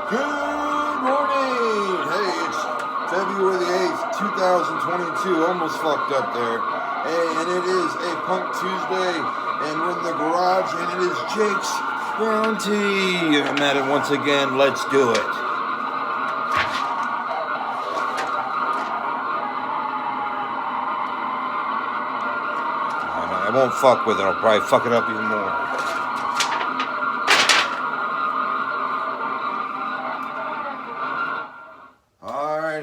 Good morning! Hey, it's February the 8th, 2022. Almost fucked up there. And it is a Punk Tuesday, and we're in the garage, and it is Jake's Bounty. I'm at it once again. Let's do it. I won't fuck with it. I'll probably fuck it up even more.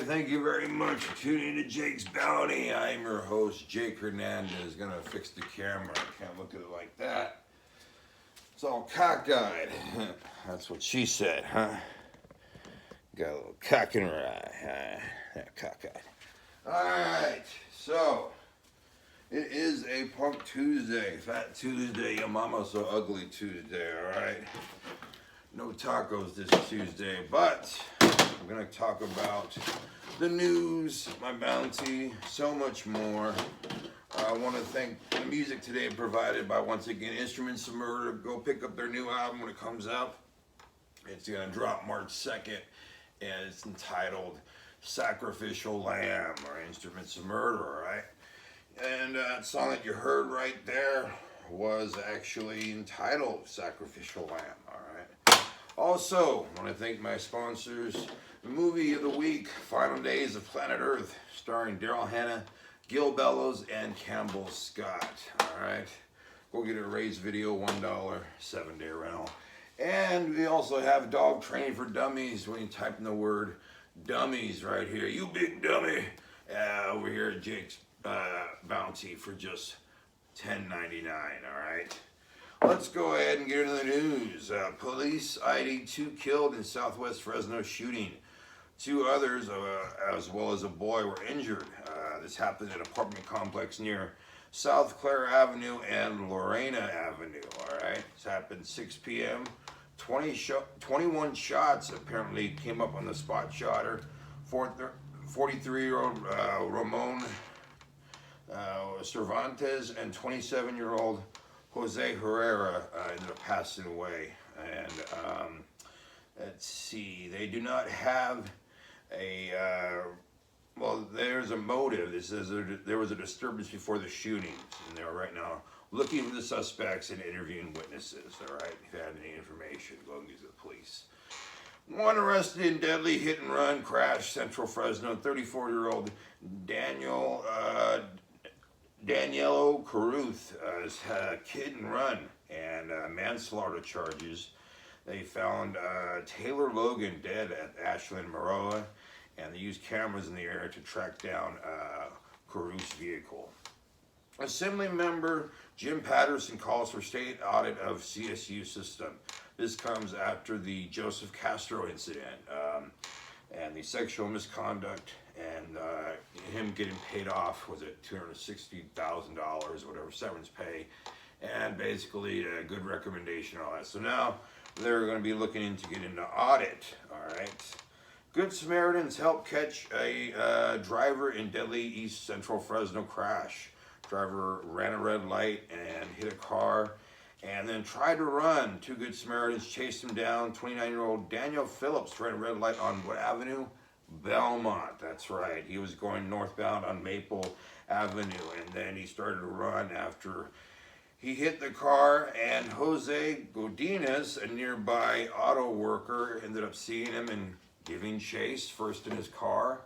Thank you very much for tuning in to Jake's Bounty. I'm your host, Jake Hernandez. Gonna fix the camera. I can't look at it like that. It's all cockeyed. That's what she said, huh? Got a little cock in her eye. Yeah, cockeyed. Alright, so it is a Punk Tuesday. Fat Tuesday, your mama so ugly Tuesday, alright? No tacos this Tuesday, but I'm gonna talk about the news, my bounty, so much more. I want to thank the music today provided by, once again, Instruments of Murder. Go pick up their new album when it comes out. It's going to drop March 2nd, and it's entitled Sacrificial Lamb, or Instruments of Murder, all right? And that song that you heard right there was actually entitled Sacrificial Lamb, all right? Also, I want to thank my sponsors. The movie of the week, Final Days of Planet Earth, starring Daryl Hannah, Gil Bellows, and Campbell Scott. Alright, go get a Ray's Video, $1, 7-day rental. And we also have Dog Training for Dummies when you type in the word Dummies right here. You big dummy! Over here at Jake's Bounty for just $10.99, alright? Let's go ahead and get into the news. Police ID 2 killed in Southwest Fresno shooting. 2 others, as well as a boy, were injured. This happened in an apartment complex near South Clare Avenue and Lorena Avenue, all right? This happened 6 p.m. 21 shots apparently came up on the spot shotter. 43-year-old Ramon Cervantes and 27-year-old Jose Herrera ended up passing away. And let's see, they do not have well, there's a motive. It says there was a disturbance before the shooting, and they're right now looking for the suspects and interviewing witnesses. All right, if you have any information, go and use the police. One arrested in deadly hit and run crash, Central Fresno. 34-year-old Danielo Caruth had a hit and run and manslaughter charges. They found Taylor Logan dead at Ashland Maroa, and they used cameras in the area to track down Caruth's vehicle. Assembly member Jim Patterson calls for state audit of CSU system. This comes after the Joseph Castro incident and the sexual misconduct and him getting paid off, was it $260,000 or whatever, severance pay, and basically a good recommendation and all that. So now they're going to be looking into getting an audit, all right? Good Samaritans help catch a driver in deadly East Central Fresno crash. Driver ran a red light and hit a car and then tried to run. 2 Good Samaritans chased him down. 29-year-old Daniel Phillips ran a red light on what avenue? Belmont, that's right. He was going northbound on Maple Avenue, and then he started to run after he hit the car, and Jose Godinez, a nearby auto worker, ended up seeing him and giving chase, first in his car,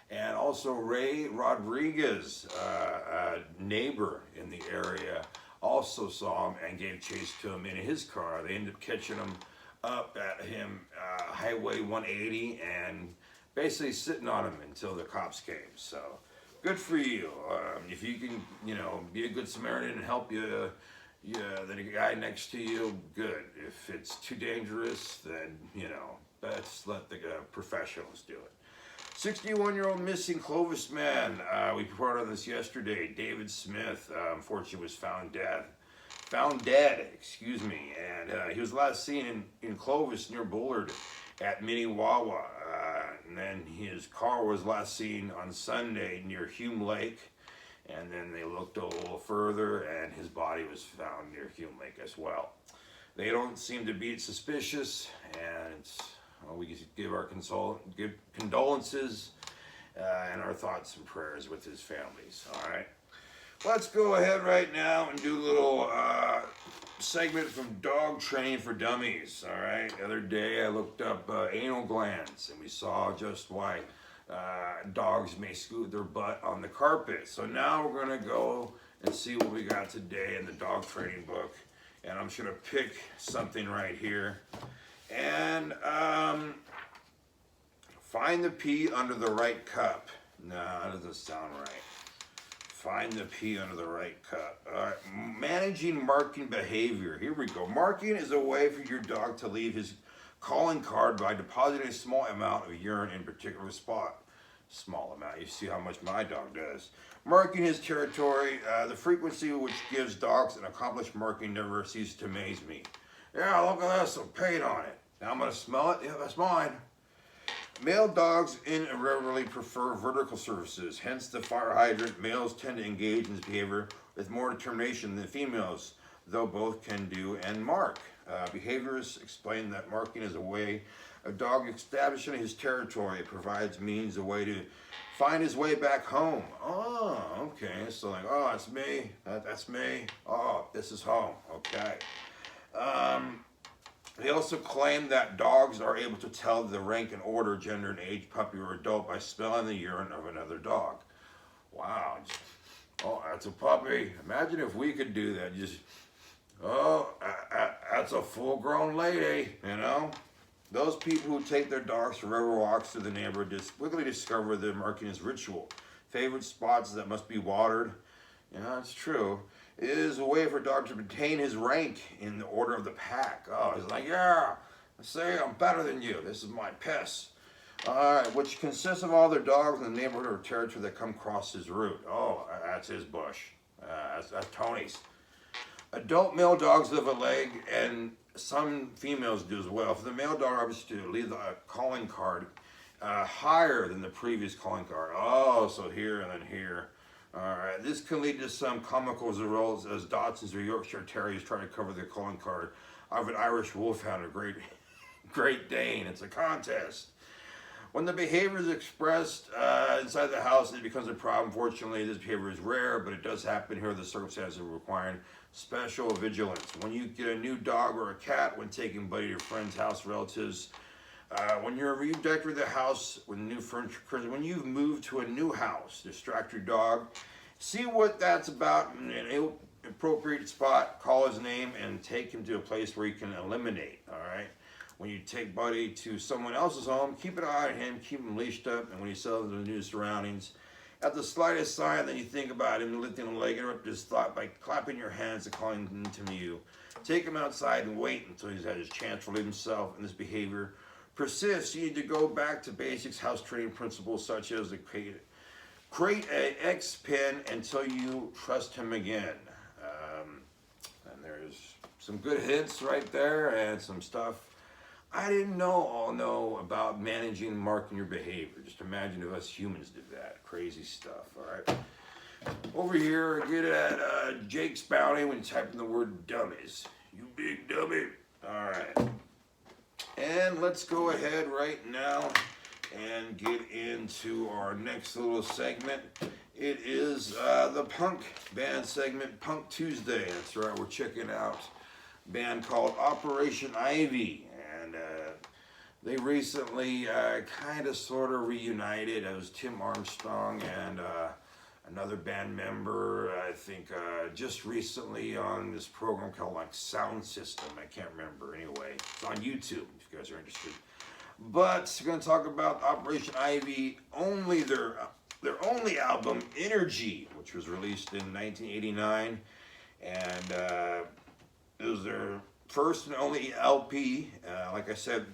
and also Ray Rodriguez, a neighbor in the area, also saw him and gave chase to him in his car. They ended up catching him up at Highway 180 and basically sitting on him until the cops came. So good for you. If you can, be a good Samaritan and help the guy next to you, good. If it's too dangerous, then, let's let the professionals do it. 61-year-old missing Clovis man. We reported on this yesterday. David Smith, unfortunately, was found dead, and he was last seen in Clovis near Bullard at Mini Wawa. And then his car was last seen on Sunday near Hume Lake. And then they looked a little further, and his body was found near Hume Lake as well. They don't seem to be suspicious, and it's we give our give condolences and our thoughts and prayers with his families. All right. Let's go ahead right now and do a little segment from Dog Training for Dummies. All right. The other day I looked up anal glands, and we saw just why dogs may scoot their butt on the carpet. So now we're going to go and see what we got today in the dog training book. And I'm just going to pick something right here. And find the pee under the right cup. No, that doesn't sound right. Find the pee under the right cup. All right. Managing marking behavior. Here we go. Marking is a way for your dog to leave his calling card by depositing a small amount of urine in a particular spot. Small amount. You see how much my dog does. Marking his territory. The frequency which gives dogs an accomplished marking never ceases to amaze me. Yeah, look at this. Some paint on it. Now I'm going to smell it. Yeah, that's mine. Male dogs invariably prefer vertical surfaces, hence the fire hydrant. Males tend to engage in this behavior with more determination than females, though both can do and mark. Behaviorists explain that marking is a way of dog establishing his territory. It provides means a way to find his way back home. Oh, okay. So like, oh, that's me. That's me. Oh, this is home. Okay. They also claim that dogs are able to tell the rank and order, gender and age, puppy or adult, by smelling the urine of another dog. Wow. Oh, that's a puppy. Imagine if we could do that. Just, oh, that's a full-grown lady, you know? Those people who take their dogs for river walks through the neighborhood just quickly discover the marking is ritual. Favorite spots that must be watered. Yeah, it's true. It is a way for a dog to maintain his rank in the order of the pack. Oh, he's like, yeah, say I'm better than you. This is my piss. All right, which consists of all their dogs in the neighborhood or territory that come across his route. Oh, that's his bush. That's Tony's. Adult male dogs live a leg, and some females do as well. For the male dog, obviously, to leave the calling card higher than the previous calling card. Oh, so here and then here. All right, this can lead to some comical results as Dachshunds or Yorkshire Terriers try to cover their calling card of an Irish Wolfhound or Great Dane. It's a contest. When the behavior is expressed inside the house, it becomes a problem. Fortunately, this behavior is rare, but it does happen here. The circumstances requiring special vigilance. When you get a new dog or a cat, when taking buddy to your friend's house, relatives, when you're redecorating the house with new furniture, when you've moved to a new house, distract your dog. See what that's about in an appropriate spot, call his name, and take him to a place where you can eliminate, all right? When you take Buddy to someone else's home, keep an eye on him, keep him leashed up, and when you settle into the new surroundings, at the slightest sign that you think about him lifting a leg, interrupt his thought by clapping your hands and calling him to you. Take him outside and wait until he's had his chance to relieve himself, and this behavior persists. You need to go back to basics, house training principles such as the create an X pin until you trust him again. And there's some good hints right there and some stuff I didn't know about managing and marking your behavior. Just imagine if us humans did that. Crazy stuff, all right? Over here, get at Jake's Bounty when you type in the word dummies. You big dummy. All right. And let's go ahead right now and get into our next little segment. It is the punk band segment, Punk Tuesday. That's right, we're checking out a band called Operation Ivy. And they recently kind of sort of reunited. It was Tim Armstrong and another band member, I think just recently on this program called like Sound System. I can't remember anyway. It's on YouTube if you guys are interested. But we're going to talk about Operation Ivy, only their only album, Energy, which was released in 1989. And it was their first and only LP, like I said,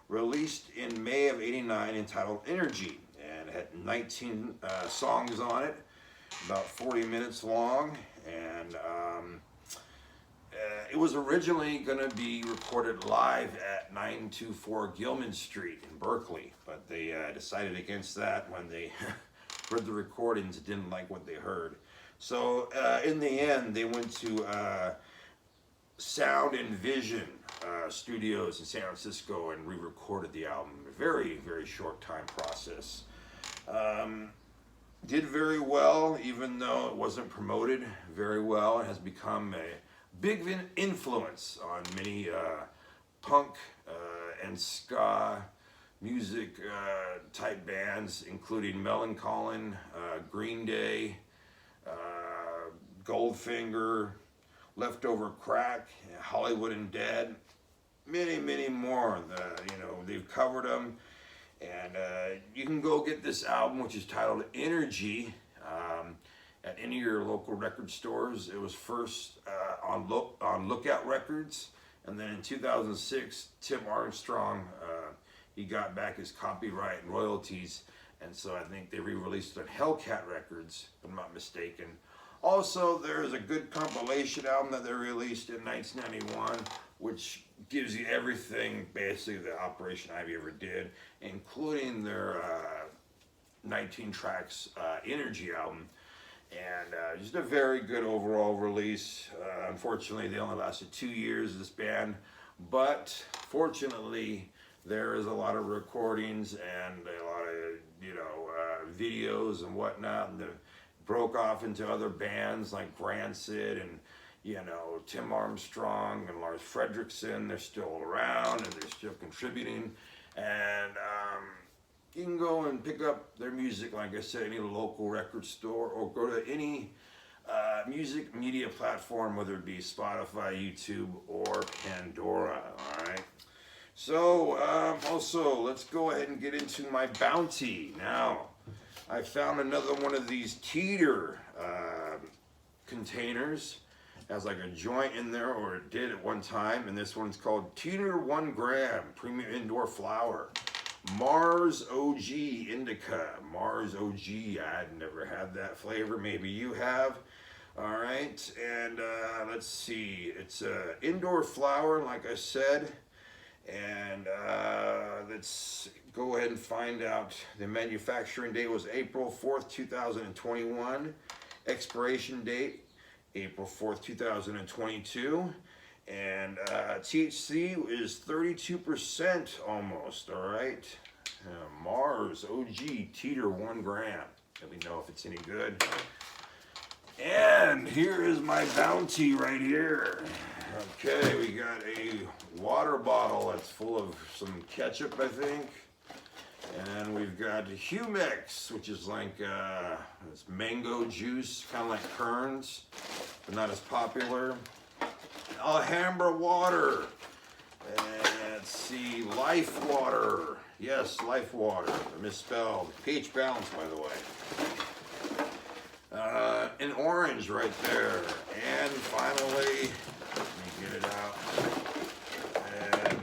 released in May of '89, entitled Energy. And it had 19 songs on it, about 40 minutes long. And it was originally going to be recorded live at 924 Gilman Street in Berkeley, but they decided against that when they heard the recordings, didn't like what they heard. So in the end, they went to Sound and Vision Studios in San Francisco and re-recorded the album. A very, very short time process. Did very well, even though it wasn't promoted very well. It has become a big influence on many punk and ska music type bands, including Millencolin, Green Day, Goldfinger, Leftover Crack, Hollywood and Dead, many, many more. They've covered them. And you can go get this album, which is titled Energy, at any of your local record stores. It was first on Lookout Records, and then in 2006, Tim Armstrong, he got back his copyright and royalties, and so I think they re-released it on Hellcat Records, if I'm not mistaken. Also, there is a good compilation album that they released in 1991, which gives you everything basically that Operation Ivy ever did, including their 19 tracks Energy album. And just a very good overall release. Unfortunately, they only lasted 2 years, this band, but fortunately, there is a lot of recordings and a lot of videos and whatnot, and broke off into other bands like Rancid and Tim Armstrong and Lars Fredriksson. They're still around and they're still contributing, and you can go and pick up their music, like I said, any local record store, or go to any music media platform, whether it be Spotify, YouTube, or Pandora. All right. So also, let's go ahead and get into my bounty now. I found another one of these Teeter containers. It has like a joint in there, or it did at one time, and this one's called Teeter 1 gram Premium Indoor Flower. Mars OG Indica. Mars OG, I'd never had that flavor, maybe you have. All right, and let's see, it's a indoor flower, like I said, and let's go ahead and find out. The manufacturing date was April 4th, 2021. Expiration date, April 4th, 2022. And THC is 32% almost, all right? Mars OG Teeter 1 gram. Let me know if it's any good. And here is my bounty right here. Okay, we got a water bottle that's full of some ketchup, I think. And we've got Humex, which is like it's mango juice, kind of like Kern's, but not as popular. Alhambra water. And let's see, Life water. Yes, Life water. Misspelled. pH balance, by the way. An orange right there. And finally, let me get it out. And,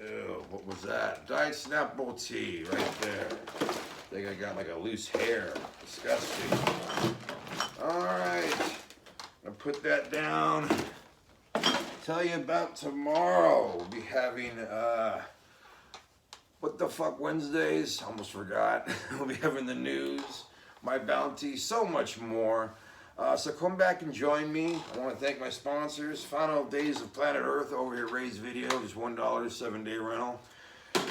ew, what was that? Diet Snapple tea right there. I think I got like a loose hair. Disgusting. Alright. I'll put that down. Tell you about tomorrow. We'll be having What the Fuck Wednesdays. Almost forgot. We'll be having the news, my bounty, so much more. So come back and join me. I want to thank my sponsors. Final Days of Planet Earth over here at Ray's Video, just $1 7-day rental.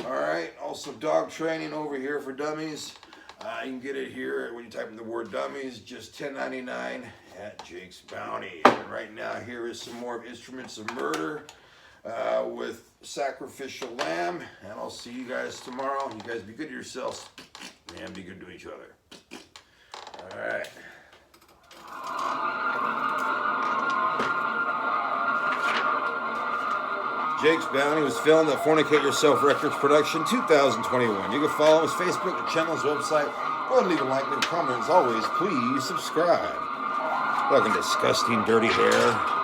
All right. Also dog training over here for Dummies. You can get it here when you type in the word Dummies, just $10.99 at Jake's Bounty. And right now, here is some more of Instruments of Murder with Sacrificial Lamb. And I'll see you guys tomorrow. You guys be good to yourselves and be good to each other. All right. Jake's Bounty was filmed at Fornicate Yourself Records Production 2021. You can follow his Facebook, the channel's website. Go ahead and leave a like and a comment. As always, please subscribe. Fucking disgusting, dirty hair.